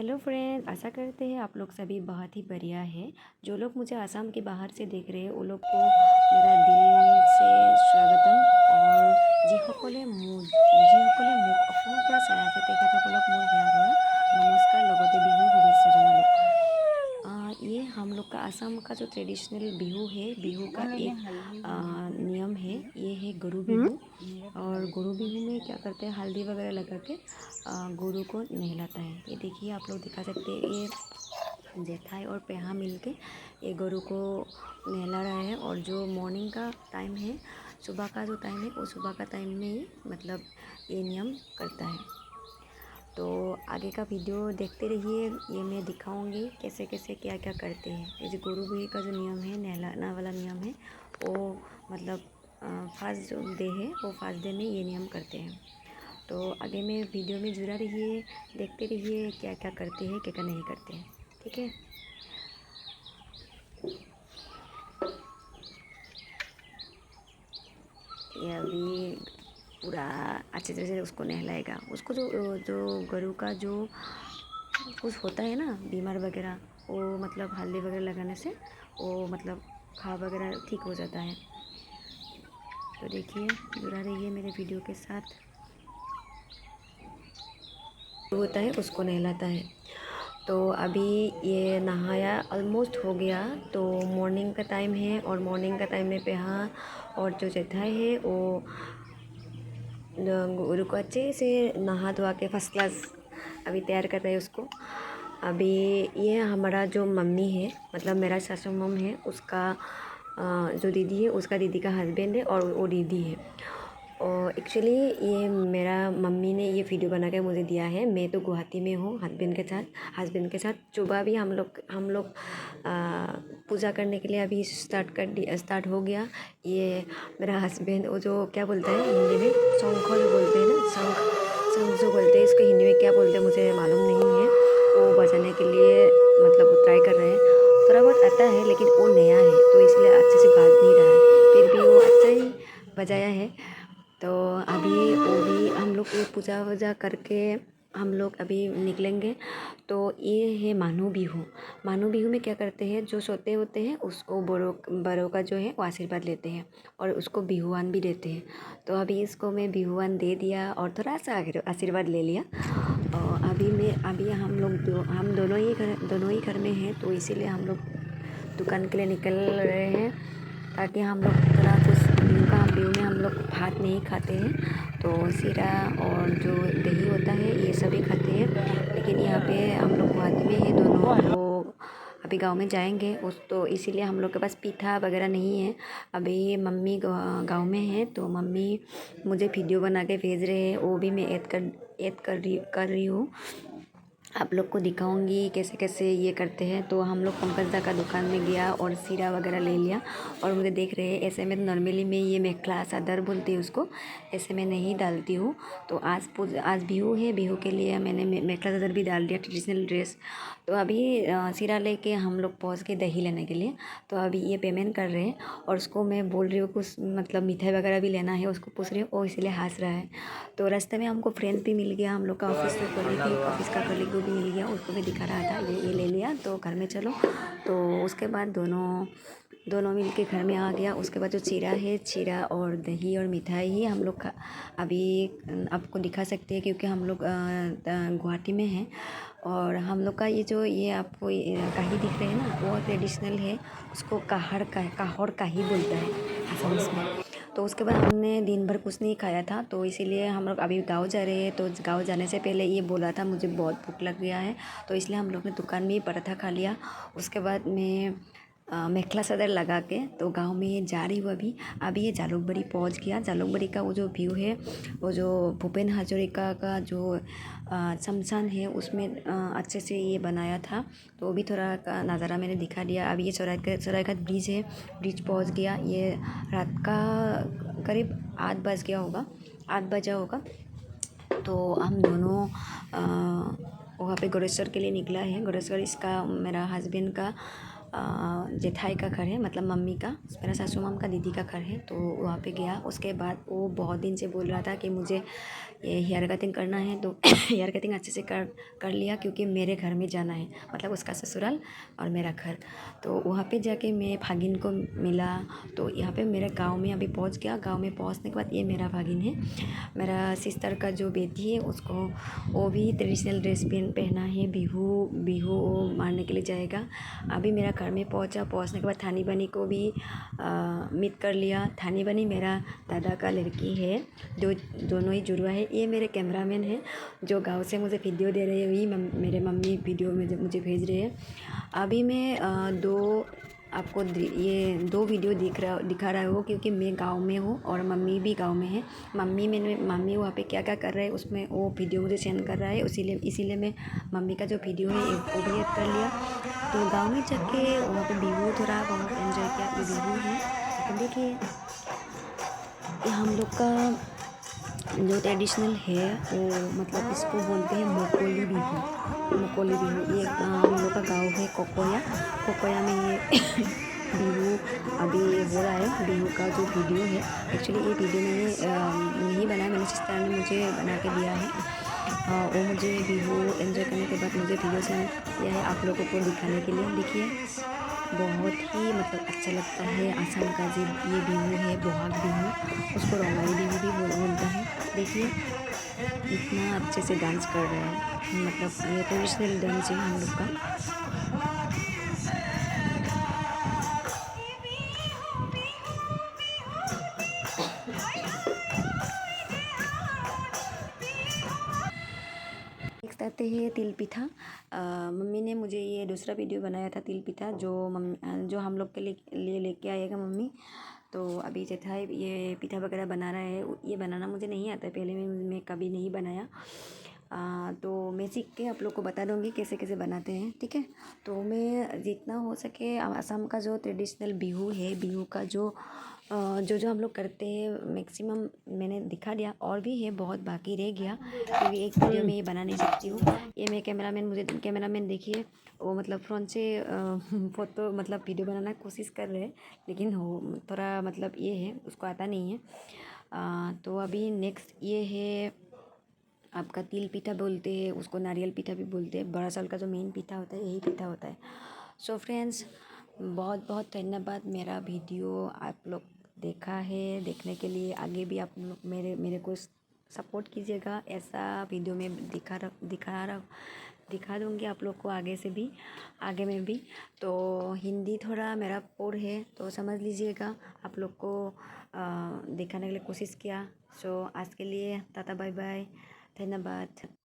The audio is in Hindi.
हेलो फ्रेंड, आशा करते हैं आप लोग सभी बहुत ही बढ़िया है। जो लोग मुझे आसाम के बाहर से देख रहे हैं वो लोग को मेरा दिल से स्वागतम। और যিসকলে মোক অসমৰ পৰা চাই আছে তেখেতসকলক মোৰ হিয়াৰ পৰা নমস্কাৰ, লগতে বিহুৰ শুভেচ্ছা জনালোঁ। ये हम लोग का आसाम का जो ट्रेडिशनल बिहू है, बिहू का एक नियम है, ये है गुरु बिहू। और गुरु बिहू में क्या करते हैं, हल्दी वगैरह लगा के गुरु को नहलाता है। ये देखिए, आप लोग दिखा सकते हैं, ये जेठाई और पेहा मिलके ये गुरु को नहला रहा है। और जो मॉर्निंग का टाइम है, सुबह का जो टाइम है, वो सुबह का टाइम में ही मतलब ये नियम करता है। तो आगे का वीडियो देखते रहिए, ये मैं दिखाऊंगी कैसे कैसे क्या क्या करते हैं। ये जो गुरु बिहू का जो नियम है, नहलाना वाला नियम है, वो मतलब फर्स्ट जो डे है वो फर्स्ट डे में ये नियम करते हैं। तो आगे में वीडियो में जुड़ा रहिए, देखते रहिए क्या क्या करते हैं, क्या क्या नहीं करते हैं। ठीक है। ये अभी पूरा अच्छी तरह से उसको नहलाएगा। उसको जो जो गरु का जो कुछ होता है ना, बीमार वगैरह, वो मतलब हल्दी वगैरह लगाने से वो मतलब खा वगैरह ठीक हो जाता है। तो देखिए, जुड़ा रहिए मेरे वीडियो के साथ। होता है उसको नहलाता है। तो अभी ये नहाया ऑलमोस्ट हो गया। तो मॉर्निंग का टाइम है, और मॉर्निंग का टाइम में पेहा और जो जेठाई है वो गुरु को अच्छे से नहा धोआ के फर्स्ट क्लास अभी तैयार कर रहे हैं उसको। अभी ये हमारा जो मम्मी है, मतलब मेरा सासू मम है, उसका जो दीदी है, उसका दीदी का हस्बैंड है और वो दीदी है। और एक्चुअली ये मेरा मम्मी ने ये वीडियो बना के मुझे दिया है। मैं तो गुवाहाटी में हूँ हस्बैंड के साथ। सुबह भी हम लोग पूजा करने के लिए अभी स्टार्ट हो गया। ये मेरा हस्बैंड वो जो क्या बोलता है हिंदी में, शंख जो बोलते हैं ना, शंख जो बोलते हैं, इसको हिंदी में क्या बोलते हैं मुझे मालूम नहीं है। वो बजाने के लिए मतलब वो ट्राई कर रहे हैं। थोड़ा बहुत आता है लेकिन वो नया है तो इसलिए अच्छे से बाज नहीं रहा है, फिर भी वो अच्छा ही बजाया है। तो अभी वो भी हम लोग ये पूजा वूजा करके हम लोग अभी निकलेंगे। तो ये है मानू बिहू में क्या करते हैं, जो सोते होते हैं उसको बड़ों का जो है वो आशीर्वाद लेते हैं और उसको बिहुआन भी देते हैं। तो अभी इसको मैं बिहुआन दे दिया और थोड़ा सा आशीर्वाद ले लिया। और अभी हम दोनों ही घर में हैं, तो इसीलिए हम लोग दुकान के लिए निकल रहे हैं, ताकि हम लोग थोड़ा कुछ बिहू में हम लोग भात नहीं खाते हैं, तो सीरा और जो दही होता है ये सभी खाते हैं। लेकिन यहाँ पे हम लोग गुवाहाटी में है दोनों, तो अभी गांव में जाएंगे तो इसीलिए हम लोग के पास पीठा वगैरह नहीं है। अभी मम्मी गांव में है, तो मम्मी मुझे वीडियो बना के भेज रहे हैं, वो भी मैं ऐड कर रही हूँ। आप लोग को दिखाऊंगी कैसे कैसे ये करते हैं। तो हम लोग पंकज दा का दुकान में गया और सीरा वगैरह ले लिया। और मुझे देख रहे हैं, ऐसे में नॉर्मली मैं ये मेखला चादर बोलती हूँ उसको, ऐसे में नहीं डालती हूँ। तो आज बिहू है, बिहू के लिए मैंने मेखला चादर भी डाल दिया, ट्रेडिशनल ड्रेस। तो अभी सीरा लेके हम लोग पहुँच के दही लेने के लिए। तो अभी ये पेमेंट कर रहे हैं और उसको मैं बोल रही हूँ कुछ मतलब मिठाई वगैरह भी लेना है, उसको पूछ रही हूँ, वो इसलिए हंस रहा है। तो रास्ते में हमको फ्रेंड भी मिल गया, हम लोग का ऑफिस का कलीग भी मिल गया, उसको भी दिखा रहा था, ये ले लिया तो घर में चलो। तो उसके बाद दोनों मिल के घर में आ गया। उसके बाद जो चीरा और दही और मिठाई ही हम लोग का अभी आपको दिखा सकते हैं, क्योंकि हम लोग गुवाहाटी में हैं। और हम लोग का ये आपको काही दिख रहे हैं ना, वो ट्रेडिशनल है, उसको काहड़ काही बोलता है असम्स में। तो उसके बाद हमने दिन भर कुछ नहीं खाया था, तो इसीलिए हम लोग अभी गाँव जा रहे हैं। तो गाँव जाने से पहले ये बोला था मुझे बहुत भूख लग गया है, तो इसलिए हम लोग ने दुकान में ही पराठा खा लिया। उसके बाद मैं मेखला चादर लगा के तो गांव में जा रही हूँ। अभी ये जालुकबाड़ी पहुँच गया। जालुकबाड़ी का वो जो व्यू है, वो जो भूपेन हजरिका का जो शमशान है, उसमें अच्छे से ये बनाया था, तो वो भी थोड़ा का नज़ारा मैंने दिखा दिया। अभी ये सरायघाट ब्रिज है, ब्रिज पहुँच गया। ये रात का करीब 8 बजा होगा। तो हम दोनों वहाँ पे गोरेश्वर के लिए निकला है। गोरेश्वर इसका मेरा हस्बैंड का जेठाई का घर है, मतलब मम्मी का, मेरा सासू माम का दीदी का घर है। तो वहाँ पे गया। उसके बाद वो बहुत दिन से बोल रहा था कि मुझे ये हेयर कटिंग करना है। तो हेयर कटिंग अच्छे से कर लिया, क्योंकि मेरे घर में जाना है, मतलब उसका ससुराल और मेरा घर। तो वहाँ पे जाके मैं भागिन को मिला। तो यहाँ पे मेरे गांव में अभी पहुँच गया। गांव में पहुँचने के बाद ये मेरा भागिन है, मेरा सिस्टर का जो बेटी है, उसको वो भी ट्रेडिशनल ड्रेस पहना है। बिहू बिहू वो मारने के लिए जाएगा। अभी मेरा घर में पहुँचने के बाद थानी बनी को भी मीट कर लिया। थानी बनी मेरा दादा का लड़की है, दोनों ही जुड़वा है। ये मेरे कैमरामैन है जो गांव से मुझे वीडियो दे रहे हैं। वही मेरे मम्मी वीडियो में मुझे भेज रहे हैं। अभी मैं आपको ये दो वीडियो दिखा रहा हूँ, क्योंकि मैं गांव में हूँ और मम्मी भी गांव में है। मम्मी वहाँ पे क्या क्या कर रहे हैं उसमें वो वीडियो मुझे सेंड कर रहा है। इसीलिए मैं मम्मी का जो वीडियो है वो भी ऐड कर लिया। तो गांव में जाके वहाँ पे बिहू थोड़ा बहुत एंजॉय किया। ये बिहू है, लेकिन देखिए ये हम लोग का जो ट्रेडिशनल है वो, मतलब इसको बोलते हैं मोकोली बिहू। मोकोली बिहू ये हम लोग का गांव है कोकोया में ये बिहू अभी हो रहा है। बिहू का जो वीडियो है, एक्चुअली ये वीडियो मैंने नहीं बनाया, मेरी सिस्टर ने मुझे बना के दिया है। वो मुझे बिहू एंजॉय करने के बाद मुझे वीडियो सेंड किया है आप लोगों को दिखाने के लिए। देखिए बहुत ही मतलब अच्छा लगता है। आसाम का जो ये बिहू है, बोहाग बिहू, उसको रोंगाई बिहू भी बोलते हैं। देखिए इतना अच्छे से डांस कर रहे हैं, मतलब ये ट्रेडिशनल डांस है हम लोग का। नेक्स्ट आते हैं तिल पिठा। मम्मी ने मुझे ये दूसरा वीडियो बनाया था तिल पिठा, जो हम लोग के लिए लेके आएगा मम्मी। तो अभी जेठाई ये पिठा वगैरह बना रहा है। ये बनाना मुझे नहीं आता है, पहले मैं कभी नहीं बनाया। तो मैं सीख के आप लोग को बता दूँगी कैसे कैसे बनाते हैं, ठीक है। तो मैं जितना हो सके असम का जो ट्रेडिशनल बिहू है, बिहू का जो हम लोग करते हैं मैक्सिमम मैंने दिखा दिया। और भी है, बहुत बाकी रह गया, क्योंकि एक वीडियो में ये बना नहीं सकती हूँ। ये मैं कैमरामैन देखिए, वो मतलब फ़ोन से फ़ोटो मतलब वीडियो बनाना कोशिश कर रहे हैं, लेकिन हो थोड़ा मतलब ये है, उसको आता नहीं है। तो अभी नेक्स्ट ये है आपका तिल पीठा बोलते हैं उसको, नारियल पीठा भी बोलते हैं। बड़ा साल का जो मेन पीठा होता है यही पीठा होता है। सो फ्रेंड्स, बहुत बहुत धन्यवाद मेरा वीडियो आप लोग देखा है। देखने के लिए आगे भी आप लोग मेरे को सपोर्ट कीजिएगा। ऐसा वीडियो में दिखा दूँगी आप लोग को आगे में भी। तो हिंदी थोड़ा मेरा पोर है, तो समझ लीजिएगा। आप लोग को दिखाने के लिए कोशिश किया। सो आज के लिए टाटा बाय बाय, धन्यवाद।